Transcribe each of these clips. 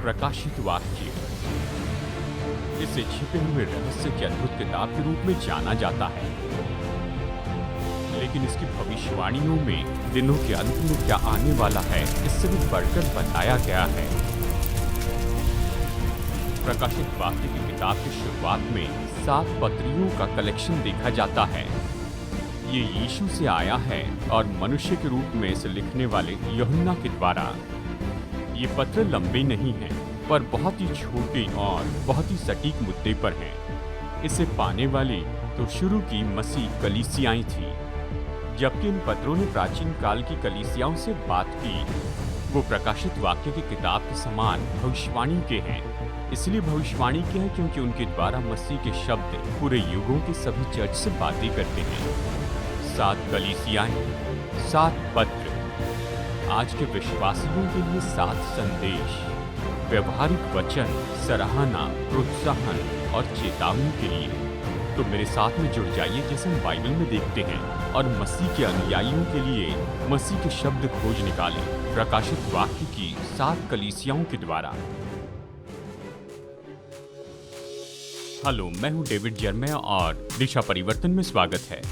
प्रकाशित वाक्य। इसे छिपे हुए रहस्य की अद्भुत किताब के रूप में जाना जाता है, लेकिन इसकी भविष्यवाणियों में दिनों के अंत में क्या आने वाला है इससे भी बढ़कर बताया गया है। प्रकाशित वाक्य की किताब की शुरुआत में 7 पत्रियों का कलेक्शन देखा जाता है। ये यीशु से आया है और मनुष्य के रूप में इसे लिखने वाले यूहन्ना के द्वारा। ये पत्र लंबे नहीं हैं, पर बहुत ही छोटे और बहुत ही सटीक मुद्दे पर हैं। इसे पाने वाली तो शुरू की मसीह कलीसियाएं थी, जबकि इन पत्रों ने प्राचीन काल की कलीसियाओं से बात की। वो प्रकाशित वाक्य की किताब के समान भविष्यवाणी के हैं। इसलिए भविष्यवाणी के हैं क्योंकि उनके द्वारा मसीह के शब्द पूरे युगों के सभी चर्च से बातें करते हैं। 7 कलीसियाएं, 7 पत्र, आज के विश्वासियों के लिए 7 संदेश, व्यवहारिक वचन, सराहना, प्रोत्साहन और चेतावनी के लिए। तो मेरे साथ में जुड़ जाइए जैसे हम बाइबल में देखते हैं और मसीह के अनुयायियों के लिए मसीह के शब्द खोज निकालें प्रकाशित वाक्य की 7 कलीसियाओं के द्वारा। हेलो, मैं हूं डेविड जर्मे और दिशा परिवर्तन में स्वागत है।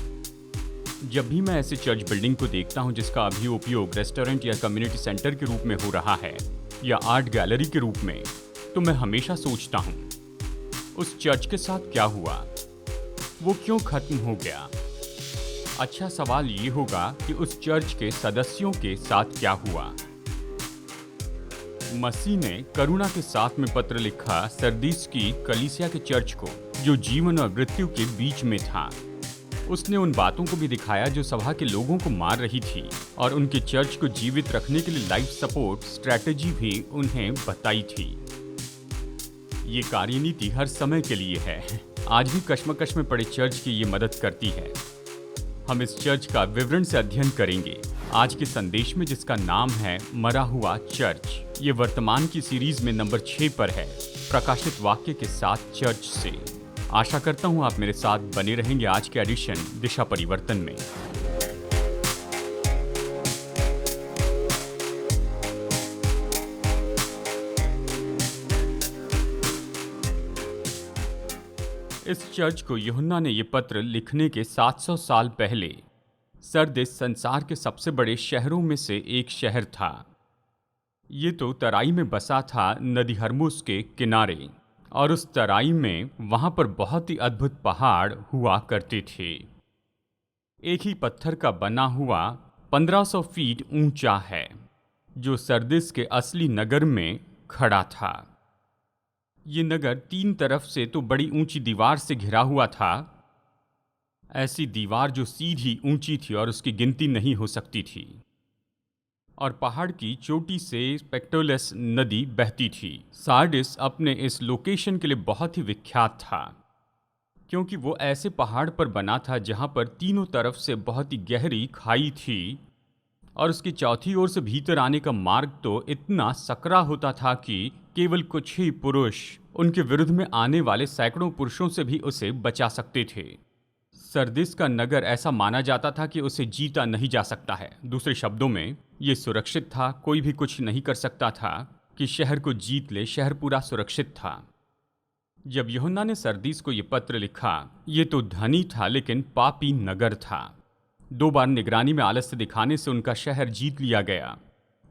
जब भी मैं ऐसे चर्च बिल्डिंग को देखता हूं जिसका अभी उपयोग रेस्टोरेंट या कम्युनिटी सेंटर के रूप में हो रहा है या आर्ट गैलरी के रूप में, तो मैं हमेशा सोचता हूं, उस चर्च के साथ क्या हुआ? वो क्यों खत्म हो गया? अच्छा सवाल ये होगा कि उस चर्च के सदस्यों के साथ क्या हुआ? मसीह ने करुणा के साथ में पत्र लिखा सरदीस की कलीसिया के चर्च को, जो जीवन और मृत्यु के बीच में था। उसने उन बातों को भी दिखाया जो सभा के लोगों को मार रही थी, और उनके चर्च को जीवित रखने के लिए लाइफ सपोर्ट स्ट्रैटेजी भी उन्हें बताई थी। ये कार्यनीति हर समय के लिए है। आज भी कश्मकश में पड़े चर्च की ये मदद करती है। हम इस चर्च का विवरण से अध्ययन करेंगे आज के संदेश में, जिसका नाम है मरा हुआ चर्च। ये वर्तमान की सीरीज में नंबर 6 पर है, प्रकाशित वाक्य के साथ चर्च से। आशा करता हूं आप मेरे साथ बने रहेंगे आज के एडिशन दिशा परिवर्तन में। इस चर्च को यूहन्ना ने ये पत्र लिखने के 700 साल पहले सरदीस संसार के सबसे बड़े शहरों में से एक शहर था। ये तो तराई में बसा था, नदी हरमुस के किनारे, और उस तराई में वहां पर बहुत ही अद्भुत पहाड़ हुआ करते थे। एक ही पत्थर का बना हुआ 1500 फीट ऊंचा है, जो सरदीस के असली नगर में खड़ा था। ये नगर 3 तरफ से तो बड़ी ऊंची दीवार से घिरा हुआ था, ऐसी दीवार जो सीधी ऊंची थी और उसकी गिनती नहीं हो सकती थी, और पहाड़ की चोटी से स्पेक्टोलस नदी बहती थी। सार्डिस अपने इस लोकेशन के लिए बहुत ही विख्यात था, क्योंकि वो ऐसे पहाड़ पर बना था जहां पर तीनों तरफ से बहुत ही गहरी खाई थी, और उसकी चौथी ओर से भीतर आने का मार्ग तो इतना सकरा होता था कि केवल कुछ ही पुरुष उनके विरुद्ध में आने वाले सैकड़ों पुरुषों से भी उसे बचा सकते थे। सरदीस का नगर ऐसा माना जाता था कि उसे जीता नहीं जा सकता है। दूसरे शब्दों में, ये सुरक्षित था, कोई भी कुछ नहीं कर सकता था कि शहर को जीत ले। शहर पूरा सुरक्षित था। जब यूहन्ना ने सरदीस को ये पत्र लिखा, ये तो धनी था लेकिन पापी नगर था। 2 बार निगरानी में आलस्य दिखाने से उनका शहर जीत लिया गया।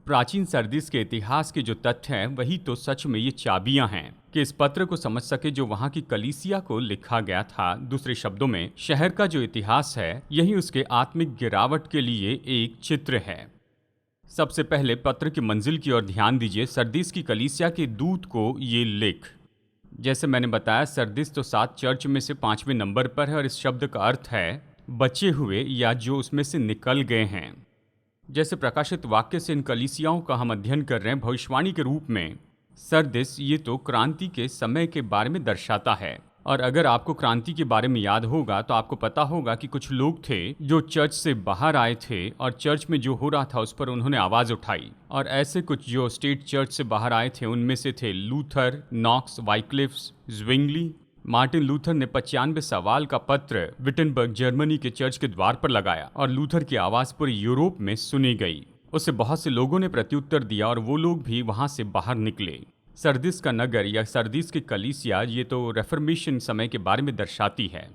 प्राचीन सरदीस के इतिहास के जो तथ्य हैं, वही तो सच में ये चाबियां हैं कि इस पत्र को समझ सके जो वहां की कलीसिया को लिखा गया था। दूसरे शब्दों में, शहर का जो इतिहास है, यही उसके आत्मिक गिरावट के लिए एक चित्र है। सबसे पहले पत्र की मंजिल की ओर ध्यान दीजिए। सरदीस की कलीसिया के दूत को ये लिख। जैसे मैंने बताया, सरदीस तो 7 चर्च में से 5वें नंबर पर है, और इस शब्द का अर्थ है बचे हुए या जो उसमें से निकल गए हैं। जैसे प्रकाशित वाक्य से इन कलीसियाओं का हम अध्ययन कर रहे हैं भविष्यवाणी के रूप में, सरदीस ये तो क्रांति के समय के बारे में दर्शाता है। और अगर आपको क्रांति के बारे में याद होगा तो आपको पता होगा कि कुछ लोग थे जो चर्च से बाहर आए थे और चर्च में जो हो रहा था उस पर उन्होंने आवाज़ उठाई। और ऐसे कुछ जो स्टेट चर्च से बाहर आए थे उनमें से थे Luther, Knox, Wycliffes, Zwingli. Martin Luther ने 95 सवाल का पत्र विटनबर्ग जर्मनी के चर्च के द्वार पर लगाया और लूथर की आवाज़ पूरे यूरोप में सुनी गई। उसे बहुत से लोगों ने प्रत्युत्तर दिया और वो लोग भी वहाँ से बाहर निकले। सरदिस का नगर या सरदिस की कलीसिया ये तो रेफर्मेशन समय के बारे में दर्शाती है।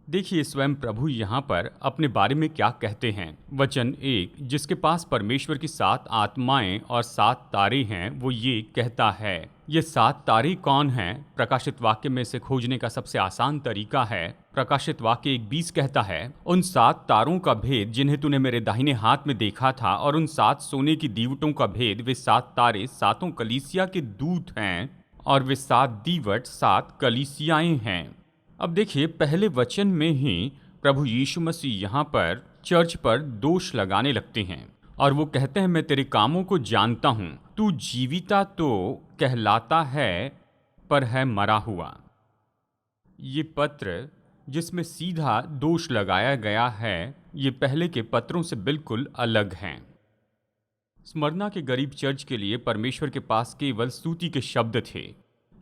देखिए स्वयं प्रभु यहाँ पर अपने बारे में क्या कहते हैं। वचन 1, जिसके पास परमेश्वर की 7 आत्माएं और 7 तारे हैं, वो ये कहता है। ये 7 तारे कौन हैं? प्रकाशित वाक्य में से खोजने का सबसे आसान तरीका है। प्रकाशित वाक्य 1:20 कहता है, उन 7 तारों का भेद जिन्हें तूने मेरे दाहिने हाथ में देखा था, और उन 7 सोने की दीवटों का भेद, वे 7 तारे 7 कलीसिया के दूत हैं, और वे 7 दीवट 7 कलीसियाएं हैं। अब देखिए पहले वचन में ही प्रभु यीशु मसीह यहाँ पर चर्च पर दोष लगाने लगते हैं और वो कहते हैं, मैं तेरे कामों को जानता हूँ, तू जीविता तो कहलाता है पर है मरा हुआ। ये पत्र जिसमें सीधा दोष लगाया गया है, ये पहले के पत्रों से बिल्कुल अलग हैं। स्मरना के गरीब चर्च के लिए परमेश्वर के पास केवल स्तुति के शब्द थे।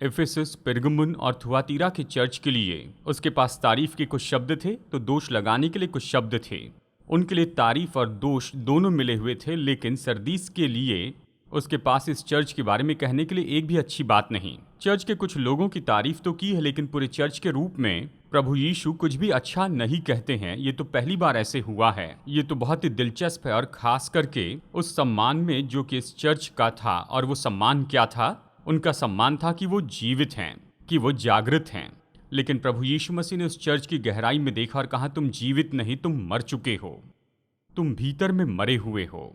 इफिसस, पेरगमुन और थुआतीरा के चर्च के लिए उसके पास तारीफ के कुछ शब्द थे, तो दोष लगाने के लिए कुछ शब्द थे। उनके लिए तारीफ और दोष दोनों मिले हुए थे, लेकिन सरदीस के लिए उसके पास इस चर्च के बारे में कहने के लिए एक भी अच्छी बात नहीं। चर्च के कुछ लोगों की तारीफ तो की है, लेकिन पूरे चर्च के रूप में प्रभु यीशु कुछ भी अच्छा नहीं कहते हैं। ये तो पहली बार ऐसे हुआ है। ये तो बहुत ही दिलचस्प है, और खास करके उस सम्मान में जो कि इस चर्च का था। और वो सम्मान क्या था? उनका सम्मान था कि वो जीवित हैं, कि वो जागृत हैं। लेकिन प्रभु यीशु मसीह ने उस चर्च की गहराई में देखा और कहा, तुम जीवित नहीं, तुम मर चुके हो, तुम भीतर में मरे हुए हो।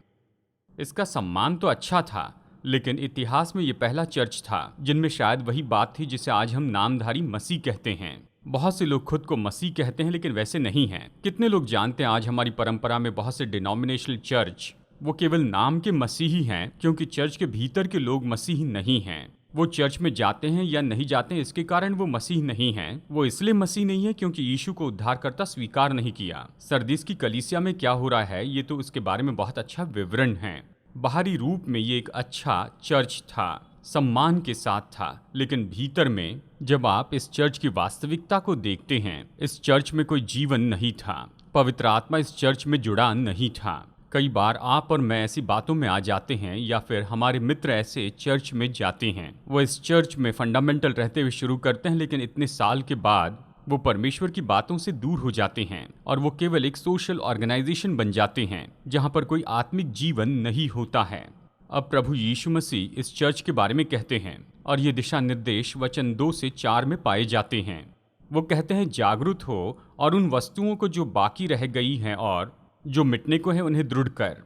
इसका सम्मान तो अच्छा था, लेकिन इतिहास में ये पहला चर्च था जिनमें शायद वही बात थी जिसे आज हम नामधारी मसीह कहते हैं। बहुत से लोग खुद को मसीह कहते हैं, लेकिन वैसे नहीं हैं। कितने लोग जानते हैं आज हमारी परंपरा में बहुत से डिनोमिनेशनल चर्च वो केवल नाम के मसीही हैं, क्योंकि चर्च के भीतर के लोग मसीही नहीं हैं। वो चर्च में जाते हैं या नहीं जाते हैं इसके कारण वो मसीह नहीं हैं। वो इसलिए मसीह नहीं है क्योंकि यीशु को उद्धारकर्ता स्वीकार नहीं किया। सरदीस की कलीसिया में क्या हो रहा है, ये तो उसके बारे में बहुत अच्छा विवरण है। बाहरी रूप में ये एक अच्छा चर्च था, सम्मान के साथ था, लेकिन भीतर में जब आप इस चर्च की वास्तविकता को देखते हैं, इस चर्च में कोई जीवन नहीं था। पवित्र आत्मा इस चर्च में जुड़ा नहीं था। कई बार आप और मैं ऐसी बातों में आ जाते हैं, या फिर हमारे मित्र ऐसे चर्च में जाते हैं, वो इस चर्च में फंडामेंटल रहते हुए शुरू करते हैं, लेकिन इतने साल के बाद वो परमेश्वर की बातों से दूर हो जाते हैं और वो केवल एक सोशल ऑर्गेनाइजेशन बन जाते हैं जहां पर कोई आत्मिक जीवन नहीं होता है। अब प्रभु यीशु मसीह इस चर्च के बारे में कहते हैं, और ये दिशा निर्देश वचन 2 से 4 में पाए जाते हैं। वो कहते हैं, जागरूक हो और उन वस्तुओं को जो बाकी रह गई हैं और जो मिटने को है उन्हें दृढ़ कर,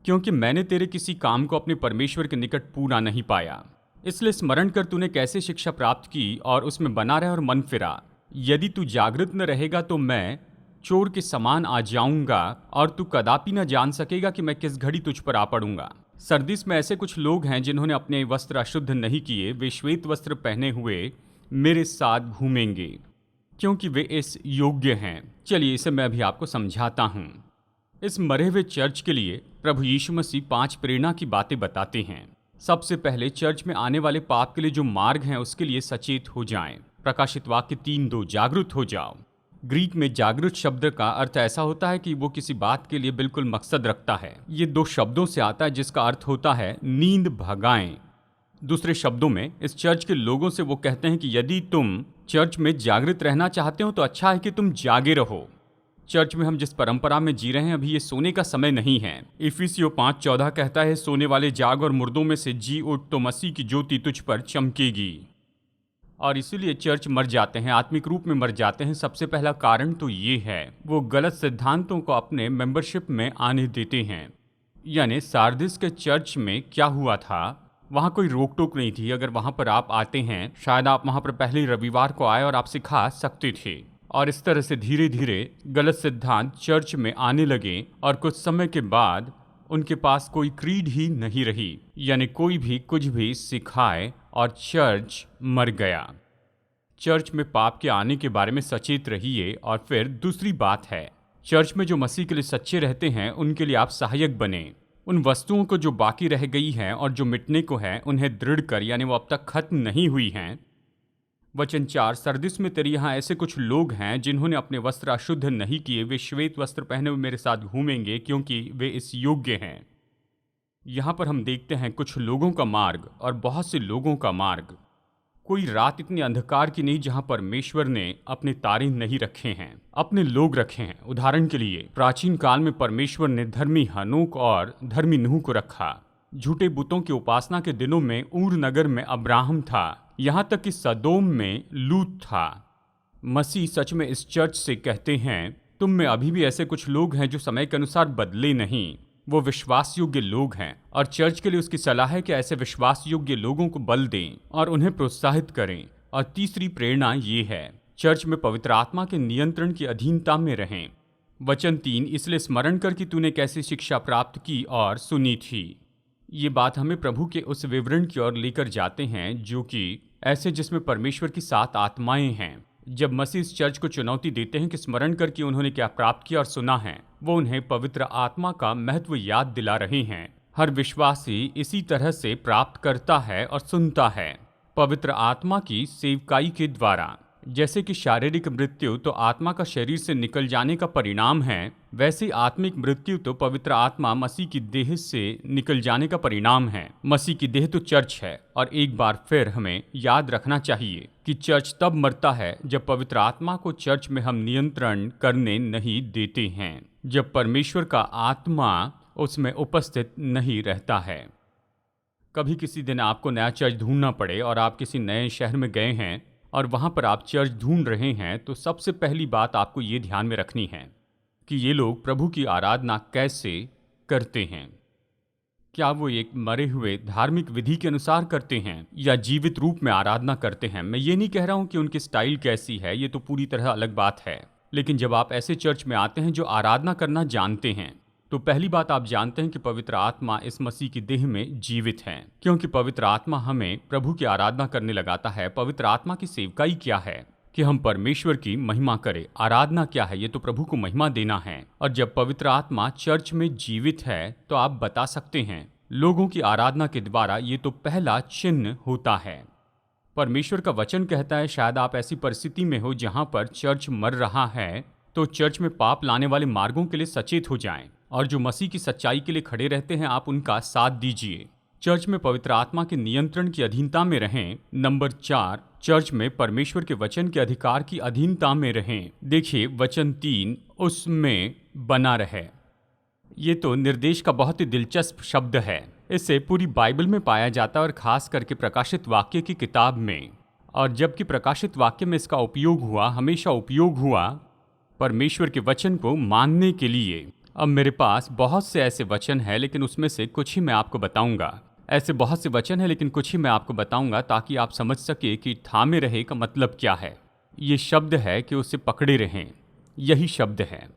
क्योंकि मैंने तेरे किसी काम को अपने परमेश्वर के निकट पूरा नहीं पाया। इसलिए स्मरण कर तूने कैसे शिक्षा प्राप्त की और उसमें बना रहे और मन फिरा। यदि तू जागृत न रहेगा तो मैं चोर के समान आ जाऊंगा और तू कदापि न जान सकेगा कि मैं किस घड़ी तुझ पर आ पड़ूंगा। सरदीस में ऐसे कुछ लोग हैं जिन्होंने अपने वस्त्र अशुद्ध नहीं किए। वे श्वेत वस्त्र पहने हुए मेरे साथ घूमेंगे, क्योंकि वे इस योग्य हैं। चलिए इसे मैं अभी आपको समझाता हूँ। इस मरे हुए चर्च के लिए प्रभु यीशु मसीह 5 प्रेरणा की बातें बताते हैं। सबसे पहले चर्च में आने वाले पाप के लिए जो मार्ग हैं उसके लिए सचेत हो जाएं। प्रकाशित वाक्य 3:2, जागरूक हो जाओ। ग्रीक में जागरूक शब्द का अर्थ ऐसा होता है कि वो किसी बात के लिए बिल्कुल मकसद रखता है। ये 2 शब्दों से आता है जिसका अर्थ होता है नींद भगाएं। दूसरे शब्दों में इस चर्च के लोगों से वो कहते हैं कि यदि तुम चर्च में जागृत रहना चाहते हो तो अच्छा है कि तुम जागे रहो। चर्च में हम जिस परंपरा में जी रहे हैं, अभी ये सोने का समय नहीं है। इफिसियों 5:14 कहता है, सोने वाले जाग और मुर्दों में से जी उठ, तो मसीह की ज्योति तुझ पर चमकेगी। और इसीलिए चर्च मर जाते हैं, आत्मिक रूप में मर जाते हैं। सबसे पहला कारण तो ये है, वो गलत सिद्धांतों को अपने मेंबरशिप में आने देते हैं। यानी सारदिस के चर्च में क्या हुआ था, वहाँ कोई रोक टोक नहीं थी। अगर वहाँ पर आप आते हैं, शायद आप वहाँ पर पहले रविवार को आए और आप सिखा सकते थे। और इस तरह से धीरे धीरे गलत सिद्धांत चर्च में आने लगे और कुछ समय के बाद उनके पास कोई क्रीड ही नहीं रही, यानी कोई भी कुछ भी सिखाए, और चर्च मर गया। चर्च में पाप के आने के बारे में सचेत रहिए। और फिर दूसरी बात है, चर्च में जो मसीह के लिए सच्चे रहते हैं उनके लिए आप सहायक बने। उन वस्तुओं को जो बाकी रह गई हैं और जो मिटने को है उन्हें दृढ़ कर, यानी वो अब तक खत्म नहीं हुई हैं। वचन 4, सरदिस में तेरे यहाँ ऐसे कुछ लोग हैं जिन्होंने अपने वस्त्र अशुद्ध नहीं किए। वे श्वेत वस्त्र पहने हुए मेरे साथ घूमेंगे, क्योंकि वे इस योग्य हैं। यहाँ पर हम देखते हैं कुछ लोगों का मार्ग और बहुत से लोगों का मार्ग। कोई रात इतनी अंधकार की नहीं जहाँ परमेश्वर ने अपने तारे नहीं रखे हैं, अपने लोग रखे हैं। उदाहरण के लिए प्राचीन काल में परमेश्वर ने धर्मी हनोक और धर्मी नूह को रखा। झूठे बुतों की उपासना के दिनों में ऊर नगर में अब्राहम था, यहाँ तक कि सदोम में लूत था। मसीह सच में इस चर्च से कहते हैं, तुम में अभी भी ऐसे कुछ लोग हैं जो समय के अनुसार बदले नहीं। वो विश्वास योग्य लोग हैं और चर्च के लिए उसकी सलाह है कि ऐसे विश्वास योग्य लोगों को बल दें और उन्हें प्रोत्साहित करें। और तीसरी प्रेरणा ये है, चर्च में पवित्र आत्मा के नियंत्रण की अधीनता में रहें। वचन 3, इसलिए स्मरण कर कि तूने कैसी शिक्षा प्राप्त की और सुनी थी। ये बात हमें प्रभु के उस विवरण की ओर लेकर जाते हैं जो कि ऐसे जिसमें परमेश्वर की 7 आत्माएं हैं। जब मसीह इस चर्च को चुनौती देते हैं कि स्मरण कर कि उन्होंने क्या प्राप्त किया और सुना है, वो उन्हें पवित्र आत्मा का महत्व याद दिला रहे हैं। हर विश्वासी इसी तरह से प्राप्त करता है और सुनता है, पवित्र आत्मा की सेवकाई के द्वारा। जैसे कि शारीरिक मृत्यु तो आत्मा का शरीर से निकल जाने का परिणाम है, वैसे आत्मिक मृत्यु तो पवित्र आत्मा मसीह की देह से निकल जाने का परिणाम है। मसीह की देह तो चर्च है और एक बार फिर हमें याद रखना चाहिए कि चर्च तब मरता है जब पवित्र आत्मा को चर्च में हम नियंत्रण करने नहीं देते हैं, जब परमेश्वर का आत्मा उसमें उपस्थित नहीं रहता है। कभी किसी दिन आपको नया चर्च ढूंढना पड़े और आप किसी नए शहर में गए हैं और वहाँ पर आप चर्च ढूंढ रहे हैं, तो सबसे पहली बात आपको ये ध्यान में रखनी है कि ये लोग प्रभु की आराधना कैसे करते हैं। क्या वो एक मरे हुए धार्मिक विधि के अनुसार करते हैं या जीवित रूप में आराधना करते हैं। मैं ये नहीं कह रहा हूँ कि उनकी स्टाइल कैसी है, ये तो पूरी तरह अलग बात है। लेकिन जब आप ऐसे चर्च में आते हैं जो आराधना करना जानते हैं, तो पहली बात आप जानते हैं कि पवित्र आत्मा इस मसीह की देह में जीवित है, क्योंकि पवित्र आत्मा हमें प्रभु की आराधना करने लगाता है। पवित्र आत्मा की सेवकाई क्या है कि हम परमेश्वर की महिमा करें। आराधना क्या है, ये तो प्रभु को महिमा देना है। और जब पवित्र आत्मा चर्च में जीवित है तो आप बता सकते हैं लोगों की आराधना के द्वारा, ये तो पहला चिन्ह होता है। परमेश्वर का वचन कहता है, शायद आप ऐसी परिस्थिति में हो जहां पर चर्च मर रहा है, तो चर्च में पाप लाने वाले मार्गों के लिए सचेत हो जाएं और जो मसीह की सच्चाई के लिए खड़े रहते हैं आप उनका साथ दीजिए। चर्च में पवित्र आत्मा के नियंत्रण की अधीनता में रहें। नंबर 4, चर्च में परमेश्वर के वचन के अधिकार की अधीनता में रहें। देखिए वचन 3, उसमें बना रहे। ये तो निर्देश का बहुत ही दिलचस्प शब्द है। इसे पूरी बाइबल में पाया जाता है और खास करके प्रकाशित वाक्य की किताब में। और जबकि प्रकाशित वाक्य में इसका उपयोग हुआ, हमेशा उपयोग हुआ परमेश्वर के वचन को मानने के लिए। अब मेरे पास बहुत से ऐसे वचन हैं, लेकिन उसमें से कुछ ही मैं आपको बताऊंगा। ऐसे बहुत से वचन हैं लेकिन कुछ ही मैं आपको बताऊंगा ताकि आप समझ सके कि थामे रहे का मतलब क्या है। ये शब्द है कि उसे पकड़े रहें, यही शब्द है।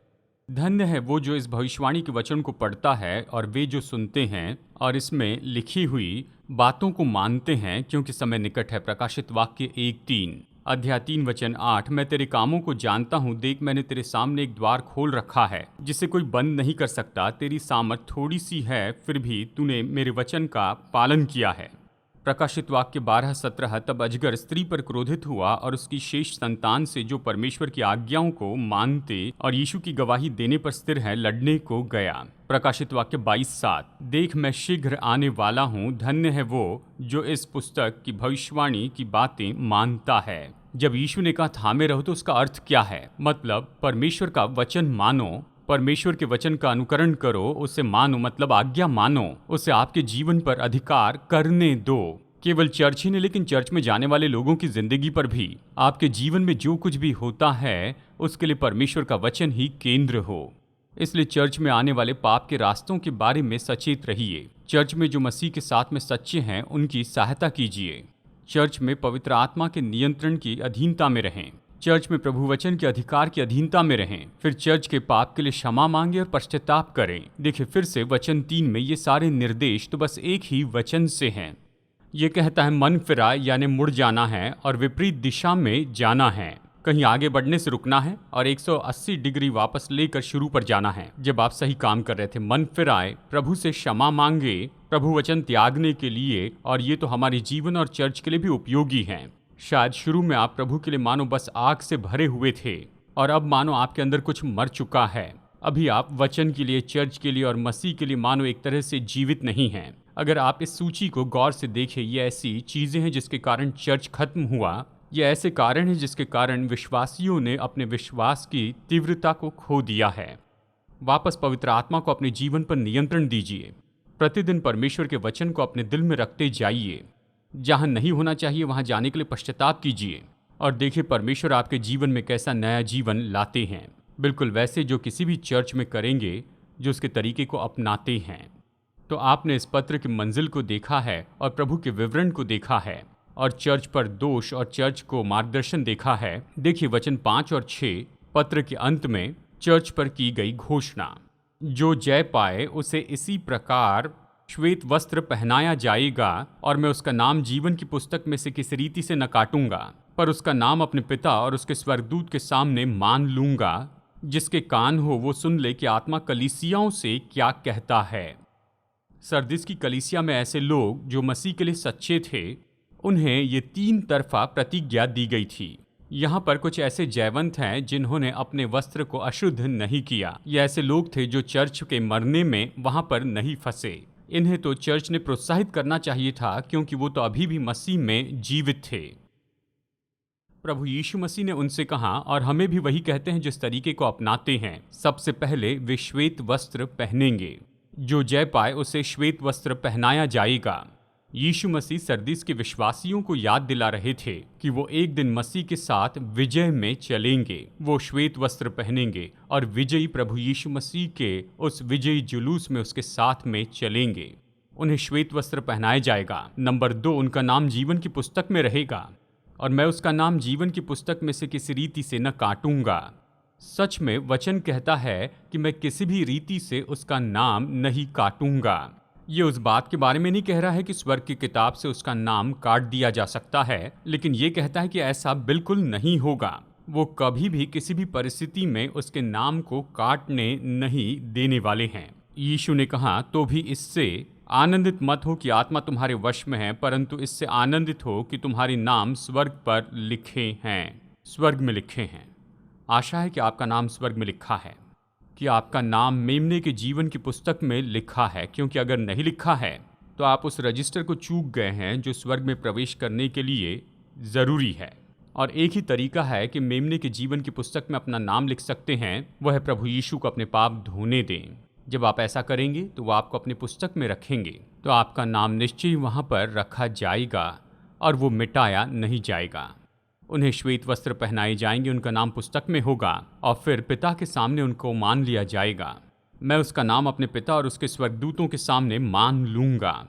धन्य है वो जो इस भविष्यवाणी के वचन को पढ़ता है और वे जो सुनते हैं और इसमें लिखी हुई बातों को मानते हैं, क्योंकि समय निकट है। प्रकाशित वाक्य 1:3, अध्याय 3 वचन 8, मैं तेरे कामों को जानता हूँ, देख मैंने तेरे सामने एक द्वार खोल रखा है जिसे कोई बंद नहीं कर सकता। तेरी सामर्थ थोड़ी सी है, फिर भी तूने मेरे वचन का पालन किया है। प्रकाशित वाक्य 12:17, तब अजगर स्त्री पर क्रोधित हुआ और उसकी शेष संतान से जो परमेश्वर की आज्ञाओं को मानते और यीशु की गवाही देने पर स्थिर है, लड़ने को गया। प्रकाशित वाक्य 22:7, देख मैं शीघ्र आने वाला हूँ, धन्य है वो जो इस पुस्तक की भविष्यवाणी की बातें मानता है। जब यीशु ने कहा थामे रहो, तो उसका अर्थ क्या है? मतलब परमेश्वर का वचन मानो, परमेश्वर के वचन का अनुकरण करो, उसे मानो मतलब आज्ञा मानो, उसे आपके जीवन पर अधिकार करने दो। केवल चर्च ही नहीं, लेकिन चर्च में जाने वाले लोगों की जिंदगी पर भी, आपके जीवन में जो कुछ भी होता है उसके लिए परमेश्वर का वचन ही केंद्र हो। इसलिए चर्च में आने वाले पाप के रास्तों के बारे में सचेत रहिए। चर्च में जो मसीह के साथ में सच्चे हैं उनकी सहायता कीजिए। चर्च में पवित्र आत्मा के नियंत्रण की अधीनता में रहें। चर्च में प्रभु वचन के अधिकार की अधीनता में रहें। फिर चर्च के पाप के लिए क्षमा मांगे और पश्चाताप करें। देखिए फिर से वचन 3 में ये सारे निर्देश तो बस एक ही वचन से हैं। ये कहता है मन फिराए यानी मुड़ जाना है और विपरीत दिशा में जाना है। कहीं आगे बढ़ने से रुकना है और 180 डिग्री वापस लेकर शुरू पर जाना है। जब आप सही काम कर रहे थे, मन फिराए, प्रभु से क्षमा मांगे, प्रभु वचन त्यागने के लिए, और ये तो हमारे जीवन और चर्च के लिए भी उपयोगी हैं। शायद शुरू में आप प्रभु के लिए मानो बस आग से भरे हुए थे और अब मानो आपके अंदर कुछ मर चुका है। अभी आप वचन के लिए, चर्च के लिए और मसीह के लिए मानो एक तरह से जीवित नहीं हैं। अगर आप इस सूची को गौर से देखें, ये ऐसी चीज़ें हैं जिसके कारण चर्च खत्म हुआ। ये ऐसे कारण हैं जिसके कारण विश्वासियों ने अपने विश्वास की तीव्रता को खो दिया है। वापस पवित्र आत्मा को अपने जीवन पर नियंत्रण दीजिए। प्रतिदिन परमेश्वर के वचन को अपने दिल में रखते जाइए। जहाँ नहीं होना चाहिए वहाँ जाने के लिए पश्चाताप कीजिए और देखिए परमेश्वर आपके जीवन में कैसा नया जीवन लाते हैं, बिल्कुल वैसे जो किसी भी चर्च में करेंगे जो उसके तरीके को अपनाते हैं। तो आपने इस पत्र की मंजिल को देखा है और प्रभु के विवरण को देखा है और चर्च पर दोष और चर्च को मार्गदर्शन देखा है। देखिए वचन 5 और 6 पत्र के अंत में चर्च पर की गई घोषणा, जो जय पाए उसे इसी प्रकार श्वेत वस्त्र पहनाया जाएगा और मैं उसका नाम जीवन की पुस्तक में से किसी रीति से न काटूंगा, पर उसका नाम अपने पिता और उसके स्वर्गदूत के सामने मान लूंगा। जिसके कान हो वो सुन ले कि आत्मा कलीसियाओं से क्या कहता है। सरदिस की कलीसिया में ऐसे लोग जो मसीह के लिए सच्चे थे, उन्हें ये 3 तरफा प्रतिज्ञा दी गई थी। यहाँ पर कुछ ऐसे जयवंत हैं जिन्होंने अपने वस्त्र को अशुद्ध नहीं किया। ये ऐसे लोग थे जो चर्च के मरने में वहाँ पर नहीं फंसे। इन्हें तो चर्च ने प्रोत्साहित करना चाहिए था क्योंकि वो तो अभी भी मसीह में जीवित थे। प्रभु यीशु मसीह ने उनसे कहा और हमें भी वही कहते हैं जिस तरीके को अपनाते हैं। सबसे पहले वे श्वेत वस्त्र पहनेंगे। जो जय पाए उसे श्वेत वस्त्र पहनाया जाएगा। यीशु मसीह सरदीस के विश्वासियों को याद दिला रहे थे कि वो एक दिन मसीह के साथ विजय में चलेंगे। वो श्वेत वस्त्र पहनेंगे और विजयी प्रभु यीशु मसीह के उस विजयी जुलूस में उसके साथ में चलेंगे। उन्हें श्वेत वस्त्र पहनाया जाएगा। नंबर 2, उनका नाम जीवन की पुस्तक में रहेगा और मैं उसका नाम जीवन की पुस्तक में से किसी रीति से न काटूंगा। सच में वचन कहता है कि मैं किसी भी रीति से उसका नाम नहीं काटूंगा। ये उस बात के बारे में नहीं कह रहा है कि स्वर्ग की किताब से उसका नाम काट दिया जा सकता है, लेकिन ये कहता है कि ऐसा बिल्कुल नहीं होगा। वो कभी भी किसी भी परिस्थिति में उसके नाम को काटने नहीं देने वाले हैं। यीशु ने कहा, तो भी इससे आनंदित मत हो कि आत्मा तुम्हारे वश में है, परंतु इससे आनंदित हो कि तुम्हारे नाम स्वर्ग पर लिखे हैं, स्वर्ग में लिखे हैं। आशा है कि आपका नाम स्वर्ग में लिखा है, कि आपका नाम मेमने के जीवन की पुस्तक में लिखा है, क्योंकि अगर नहीं लिखा है तो आप उस रजिस्टर को चूक गए हैं जो स्वर्ग में प्रवेश करने के लिए ज़रूरी है। और एक ही तरीका है कि मेमने के जीवन की पुस्तक में अपना नाम लिख सकते हैं, वह है प्रभु यीशु को अपने पाप धोने दें। जब आप ऐसा करेंगे तो वो आपको अपनी पुस्तक में रखेंगे, तो आपका नाम निश्चय वहाँ पर रखा जाएगा और वो मिटाया नहीं जाएगा। उन्हें श्वेत वस्त्र पहनाए जाएंगे, उनका नाम पुस्तक में होगा और फिर पिता के सामने उनको मान लिया जाएगा। मैं उसका नाम अपने पिता और उसके स्वर्गदूतों के सामने मान लूंगा।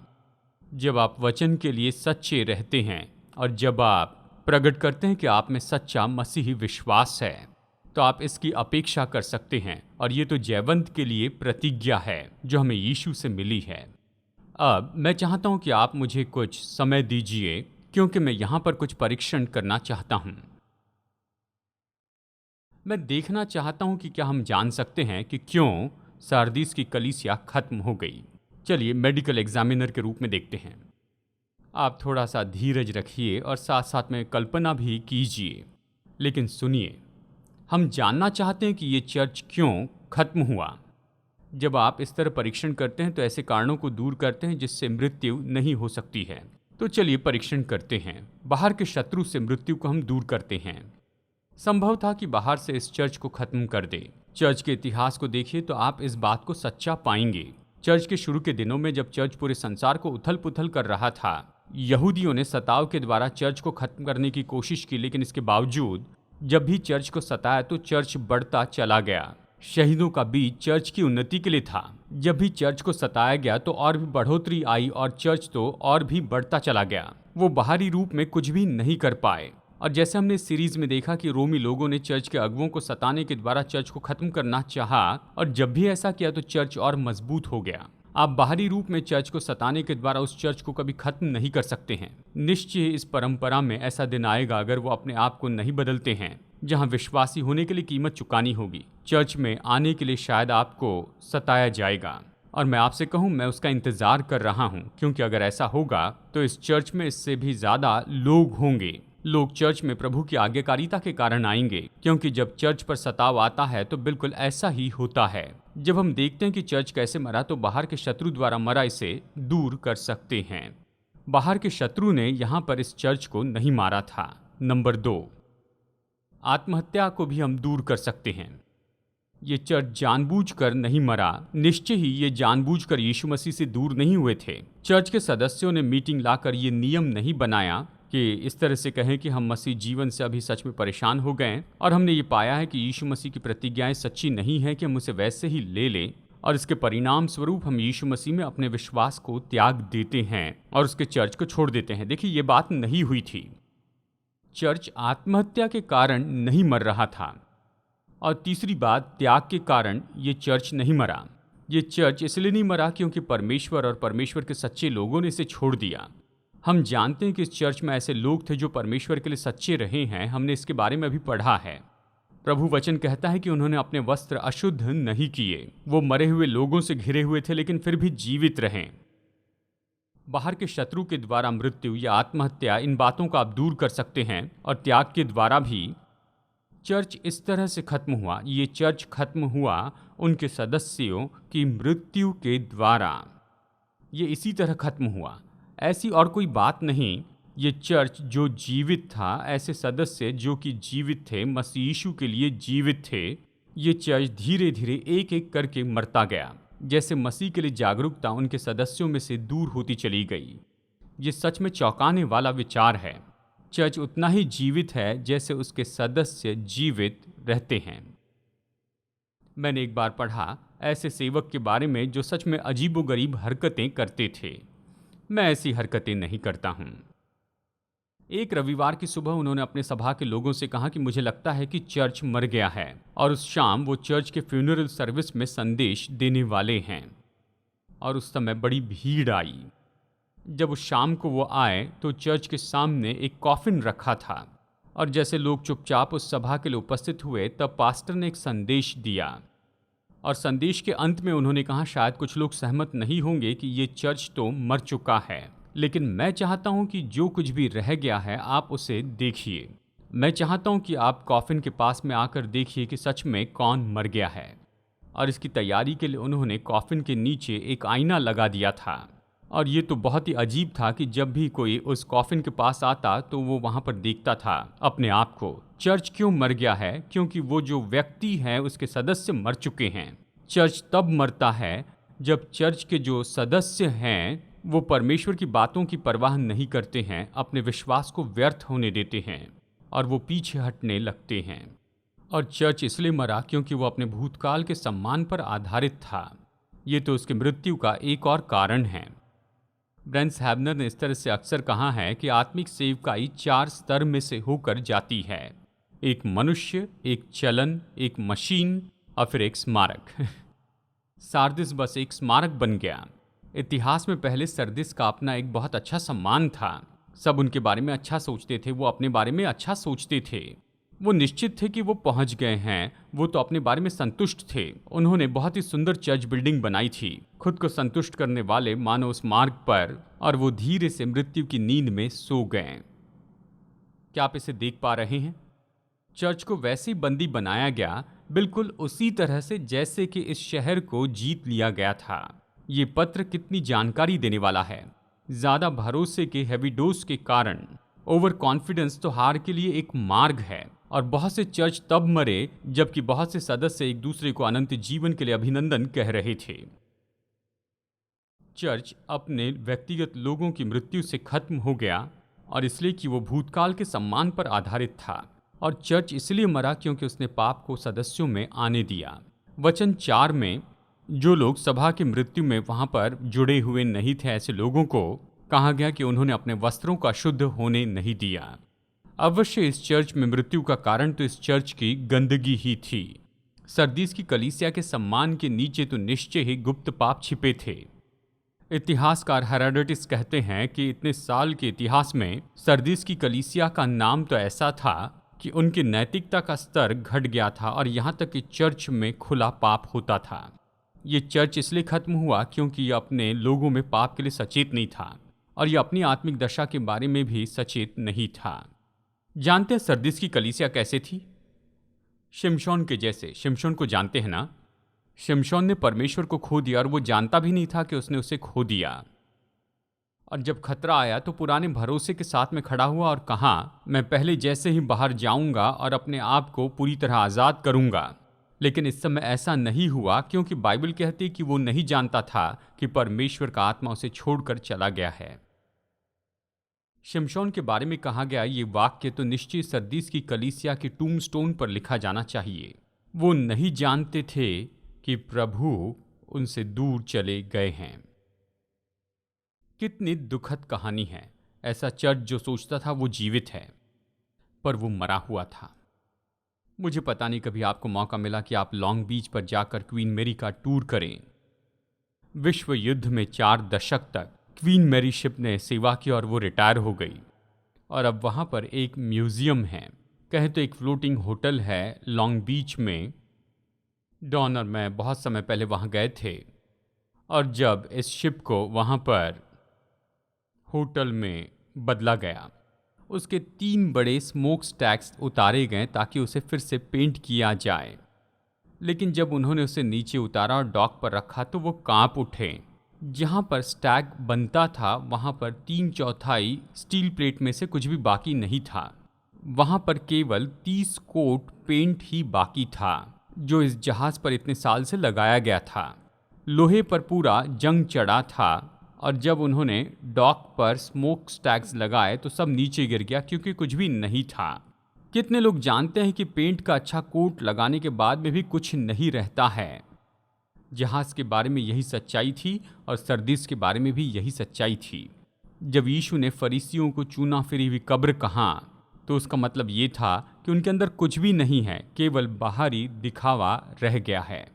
जब आप वचन के लिए सच्चे रहते हैं और जब आप प्रकट करते हैं कि आप में सच्चा मसीही विश्वास है, तो आप इसकी अपेक्षा कर सकते हैं। और ये तो जयवंत के लिए प्रतिज्ञा है जो हमें यीशु से मिली है। अब मैं चाहता हूं कि आप मुझे कुछ समय दीजिए, क्योंकि मैं यहां पर कुछ परीक्षण करना चाहता हूं। मैं देखना चाहता हूं कि क्या हम जान सकते हैं कि क्यों सारदीस की कलीसिया खत्म हो गई। चलिए मेडिकल एग्जामिनर के रूप में देखते हैं। आप थोड़ा सा धीरज रखिए और साथ साथ में कल्पना भी कीजिए, लेकिन सुनिए, हम जानना चाहते हैं कि ये चर्च क्यों खत्म हुआ। जब आप इस तरह परीक्षण करते हैं तो ऐसे कारणों को दूर करते हैं जिससे मृत्यु नहीं हो सकती है। तो चलिए परीक्षण करते हैं। बाहर के शत्रु से मृत्यु को हम दूर करते हैं। संभव था कि बाहर से इस चर्च को खत्म कर दे। चर्च के इतिहास को देखिए तो आप इस बात को सच्चा पाएंगे। चर्च के शुरू के दिनों में जब चर्च पूरे संसार को उथल पुथल कर रहा था, यहूदियों ने सताव के द्वारा चर्च को खत्म करने की कोशिश की, लेकिन इसके बावजूद जब भी चर्च को सताया तो चर्च बढ़ता चला गया। शहीदों का बीज चर्च की उन्नति के लिए था। जब भी चर्च को सताया गया तो और भी बढ़ोतरी आई और चर्च तो और भी बढ़ता चला गया। वो बाहरी रूप में कुछ भी नहीं कर पाए। और जैसे हमने सीरीज में देखा कि रोमी लोगों ने चर्च के अगुओं को सताने के द्वारा चर्च को खत्म करना चाहा, और जब भी ऐसा किया तो चर्च और मजबूत हो गया। आप बाहरी रूप में चर्च को सताने के द्वारा उस चर्च को कभी खत्म नहीं कर सकते हैं। निश्चय इस परंपरा में ऐसा दिन आएगा, अगर वो अपने आप को नहीं बदलते हैं, जहां विश्वासी होने के लिए कीमत चुकानी होगी। चर्च में आने के लिए शायद आपको सताया जाएगा, और मैं आपसे कहूं, मैं उसका इंतजार कर रहा हूं, क्योंकि अगर ऐसा होगा तो इस चर्च में इससे भी ज्यादा लोग होंगे। लोग चर्च में प्रभु की आज्ञाकारिता के कारण आएंगे, क्योंकि जब चर्च पर सताव आता है तो बिल्कुल ऐसा ही होता है। जब हम देखते हैं कि चर्च कैसे मरा तो बाहर के शत्रु द्वारा मरा इसे दूर कर सकते हैं। बाहर के शत्रु ने यहाँ पर इस चर्च को नहीं मारा था। नंबर 2, आत्महत्या को भी हम दूर कर सकते हैं। ये चर्च जानबूझकर नहीं मरा, निश्चय ही ये जानबूझकर यीशु मसीह से दूर नहीं हुए थे। चर्च के सदस्यों ने मीटिंग लाकर ये नियम नहीं बनाया कि इस तरह से कहें कि हम मसीह जीवन से अभी सच में परेशान हो गए और हमने ये पाया है कि यीशु मसीह की प्रतिज्ञाएं सच्ची नहीं है कि हम उसे वैसे ही ले लें और इसके परिणाम स्वरूप हम यीशु मसीह में अपने विश्वास को त्याग देते हैं और उसके चर्च को छोड़ देते हैं। देखिए, ये बात नहीं हुई थी। चर्च आत्महत्या के कारण नहीं मर रहा था। और तीसरी बात, त्याग के कारण ये चर्च नहीं मरा। ये चर्च इसलिए नहीं मरा क्योंकि परमेश्वर और परमेश्वर के सच्चे लोगों ने इसे छोड़ दिया। हम जानते हैं कि इस चर्च में ऐसे लोग थे जो परमेश्वर के लिए सच्चे रहे हैं। हमने इसके बारे में भी पढ़ा है। प्रभु वचन कहता है कि उन्होंने अपने वस्त्र अशुद्ध नहीं किए। वो मरे हुए लोगों से घिरे हुए थे लेकिन फिर भी जीवित रहे। बाहर के शत्रु के द्वारा मृत्यु या आत्महत्या, इन बातों को आप दूर कर सकते हैं। और त्याग के द्वारा भी चर्च इस तरह से खत्म हुआ। ये चर्च खत्म हुआ उनके सदस्यों की मृत्यु के द्वारा। ये इसी तरह खत्म हुआ, ऐसी और कोई बात नहीं। ये चर्च जो जीवित था, ऐसे सदस्य जो कि जीवित थे, मसीह यीशु के लिए जीवित थे, ये चर्च धीरे धीरे एक एक करके मरता गया। जैसे मसीह के लिए जागरूकता उनके सदस्यों में से दूर होती चली गई। ये सच में चौंकाने वाला विचार है। चर्च उतना ही जीवित है जैसे उसके सदस्य जीवित रहते हैं। मैंने एक बार पढ़ा ऐसे सेवक के बारे में जो सच में अजीबोगरीब हरकतें करते थे। मैं ऐसी हरकतें नहीं करता हूँ। एक रविवार की सुबह उन्होंने अपने सभा के लोगों से कहा कि मुझे लगता है कि चर्च मर गया है, और उस शाम वो चर्च के फ्यूनरल सर्विस में संदेश देने वाले हैं। और उस समय बड़ी भीड़ आई। जब उस शाम को वो आए तो चर्च के सामने एक कॉफिन रखा था, और जैसे लोग चुपचाप उस सभा के लिए उपस्थित हुए तब पास्टर ने एक संदेश दिया। और संदेश के अंत में उन्होंने कहा, शायद कुछ लोग सहमत नहीं होंगे कि ये चर्च तो मर चुका है, लेकिन मैं चाहता हूं कि जो कुछ भी रह गया है आप उसे देखिए। मैं चाहता हूं कि आप कॉफिन के पास में आकर देखिए कि सच में कौन मर गया है। और इसकी तैयारी के लिए उन्होंने कॉफिन के नीचे एक आईना लगा दिया था। और ये तो बहुत ही अजीब था कि जब भी कोई उस कॉफिन के पास आता तो वो वहाँ पर देखता था अपने आप को। चर्च क्यों मर गया है? क्योंकि वो जो व्यक्ति है उसके सदस्य मर चुके हैं। चर्च तब मरता है जब चर्च के जो सदस्य हैं वो परमेश्वर की बातों की परवाह नहीं करते हैं, अपने विश्वास को व्यर्थ होने देते हैं और वो पीछे हटने लगते हैं। और चर्च इसलिए मरा क्योंकि वो अपने भूतकाल के सम्मान पर आधारित था। ये तो उसकी मृत्यु का एक और कारण है। ब्रेंस हैबनर ने इस तरह से अक्सर कहा है कि आत्मिक सेवकाई 4 स्तर में से होकर जाती है। एक मनुष्य, एक चलन, एक मशीन और फिर एक स्मारक। सार्दिस बस एक स्मारक बन गया। इतिहास में पहले सरदिस का अपना एक बहुत अच्छा सम्मान था। सब उनके बारे में अच्छा सोचते थे, वो अपने बारे में अच्छा सोचते थे। वो निश्चित थे कि वो पहुंच गए हैं। वो तो अपने बारे में संतुष्ट थे। उन्होंने बहुत ही सुंदर चर्च बिल्डिंग बनाई थी, खुद को संतुष्ट करने वाले मानो उस मार्ग पर, और वो धीरे से मृत्यु की नींद में सो गए। क्या आप इसे देख पा रहे हैं? चर्च को वैसे ही बंदी बनाया गया, बिल्कुल उसी तरह से जैसे कि इस शहर को जीत लिया गया था। ये पत्र कितनी जानकारी देने वाला है। ज्यादा भरोसे के हेवी डोज के कारण ओवर कॉन्फिडेंस तो हार के लिए एक मार्ग है। और बहुत से चर्च तब मरे जबकि बहुत से सदस्य एक दूसरे को अनंत जीवन के लिए अभिनंदन कह रहे थे। चर्च अपने व्यक्तिगत लोगों की मृत्यु से खत्म हो गया, और इसलिए कि वो भूतकाल के सम्मान पर आधारित था। और चर्च इसलिए मरा क्योंकि उसने पाप को सदस्यों में आने दिया। वचन 4 में जो लोग सभा की मृत्यु में वहां पर जुड़े हुए नहीं थे, ऐसे लोगों को कहा गया कि उन्होंने अपने वस्त्रों का शुद्ध होने नहीं दिया। अवश्य इस चर्च में मृत्यु का कारण तो इस चर्च की गंदगी ही थी। सरदीस की कलीसिया के सम्मान के नीचे तो निश्चय ही गुप्त पाप छिपे थे। इतिहासकार हेरोडोटस कहते हैं कि इतने साल के इतिहास में सरदीस की कलीसिया का नाम तो ऐसा था कि उनकी नैतिकता का स्तर घट गया था, और यहाँ तक कि चर्च में खुला पाप होता था। ये चर्च इसलिए खत्म हुआ क्योंकि ये अपने लोगों में पाप के लिए सचेत नहीं था, और ये अपनी आत्मिक दशा के बारे में भी सचेत नहीं था। जानते हैं सरदीस की कलीसिया कैसे थी? शिमशोन के जैसे। शिमशोन को जानते हैं ना? शिमशोन ने परमेश्वर को खो दिया और वो जानता भी नहीं था कि उसने उसे खो दिया। और जब खतरा आया तो पुराने भरोसे के साथ में खड़ा हुआ और कहा, मैं पहले जैसे ही बाहर जाऊंगा और अपने आप को पूरी तरह आज़ाद करूंगा। लेकिन इस समय ऐसा नहीं हुआ, क्योंकि बाइबल कहती है कि वो नहीं जानता था कि परमेश्वर का आत्मा उसे छोड़कर चला गया है। शिमशोन के बारे में कहा गया ये वाक्य तो निश्चय सरदीस की कलीसिया की टूमस्टोन पर लिखा जाना चाहिए। वो नहीं जानते थे कि प्रभु उनसे दूर चले गए हैं। कितनी दुखद कहानी है। ऐसा चर्च जो सोचता था वो जीवित है, पर वो मरा हुआ था। मुझे पता नहीं कभी आपको मौका मिला कि आप लॉन्ग बीच पर जाकर क्वीन मैरी का टूर करें। विश्व युद्ध में 4 दशक तक क्वीन मैरी शिप ने सेवा की और वो रिटायर हो गई। और अब वहाँ पर एक म्यूजियम है, कहें तो एक फ्लोटिंग होटल है लॉन्ग बीच में। डॉन और मैं बहुत समय पहले वहाँ गए थे, और जब इस शिप को वहाँ पर होटल में बदला गया, उसके 3 बड़े स्मोक स्टैक्स उतारे गए ताकि उसे फिर से पेंट किया जाए। लेकिन जब उन्होंने उसे नीचे उतारा और डॉक पर रखा तो वो कांप उठे। जहाँ पर स्टैग बनता था वहाँ पर 3/4 स्टील प्लेट में से कुछ भी बाकी नहीं था। वहाँ पर केवल 30 कोट पेंट ही बाकी था, जो इस जहाज़ पर इतने साल से लगाया गया था। लोहे पर पूरा जंग चढ़ा था, और जब उन्होंने डॉक पर स्मोक स्टैग्स लगाए तो सब नीचे गिर गया, क्योंकि कुछ भी नहीं था। कितने लोग जानते हैं कि पेंट का अच्छा कोट लगाने के बाद में भी कुछ नहीं रहता है। जहाज़ के बारे में यही सच्चाई थी, और सरदीस के बारे में भी यही सच्चाई थी। जब यीशु ने फरीसियों को चूना फिरी हुई कब्र कहा, तो उसका मतलब ये था कि उनके अंदर कुछ भी नहीं है, केवल बाहरी दिखावा रह गया है।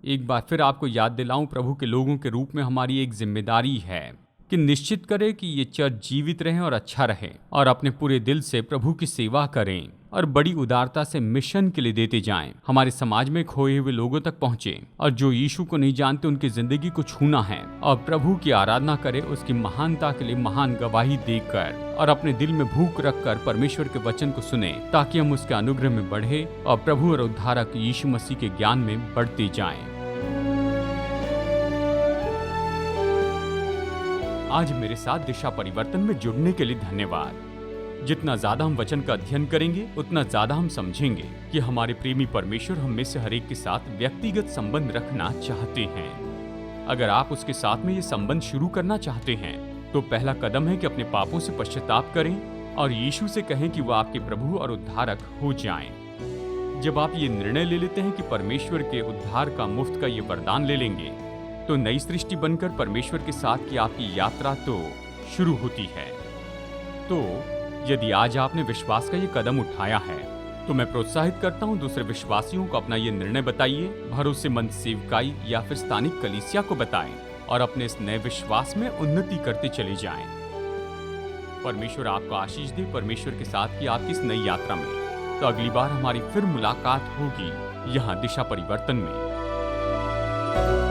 एक बार फिर आपको याद दिलाऊं, प्रभु के लोगों के रूप में हमारी एक जिम्मेदारी है कि निश्चित करें कि ये चर्च जीवित रहे और अच्छा रहे, और अपने पूरे दिल से प्रभु की सेवा करें और बड़ी उदारता से मिशन के लिए देते जाएं। हमारे समाज में खोए हुए लोगों तक पहुंचे, और जो यीशु को नहीं जानते उनकी जिंदगी को छूना है, और प्रभु की आराधना करें, उसकी महानता के लिए महान गवाही देकर, और अपने दिल में भूख रखकर परमेश्वर के वचन को सुने, ताकि हम उसके अनुग्रह में बढ़े और प्रभु और उद्धारक यीशु मसीह के ज्ञान में बढ़ते जाएं। आज मेरे साथ दिशा परिवर्तन में जुड़ने के लिए धन्यवाद। जितना ज्यादा हम वचन का अध्ययन करेंगे, उतना ज्यादा हम समझेंगे कि हमारे प्रेमी परमेश्वर हम में से हर एक के साथ व्यक्तिगत संबंध रखना चाहते हैं। अगर आप उसके साथ में ये संबंध शुरू करना चाहते हैं, तो पहला कदम है कि अपने पापों से पश्चाताप करें और यीशु से कहें कि वो आपके प्रभु और उद्धारक हो जाएं। जब आप ये निर्णय ले लेते हैं कि परमेश्वर के उद्धार का मुफ्त का ये वरदान ले लेंगे, तो नई सृष्टि बनकर परमेश्वर के साथ की आपकी यात्रा तो शुरू होती है। तो यदि आज आपने विश्वास का ये कदम उठाया है, तो मैं प्रोत्साहित करता हूँ दूसरे विश्वासियों को अपना ये निर्णय बताइए, भरोसेमंद सेवकाई या फिर स्थानिक कलीसिया को बताएं, और अपने इस नए विश्वास में उन्नति करते चले जाएं। परमेश्वर आपको आशीष दे, परमेश्वर के साथ की आपकी इस नई यात्रा में। तो अगली बार हमारी फिर मुलाकात होगी यहाँ दिशा परिवर्तन में।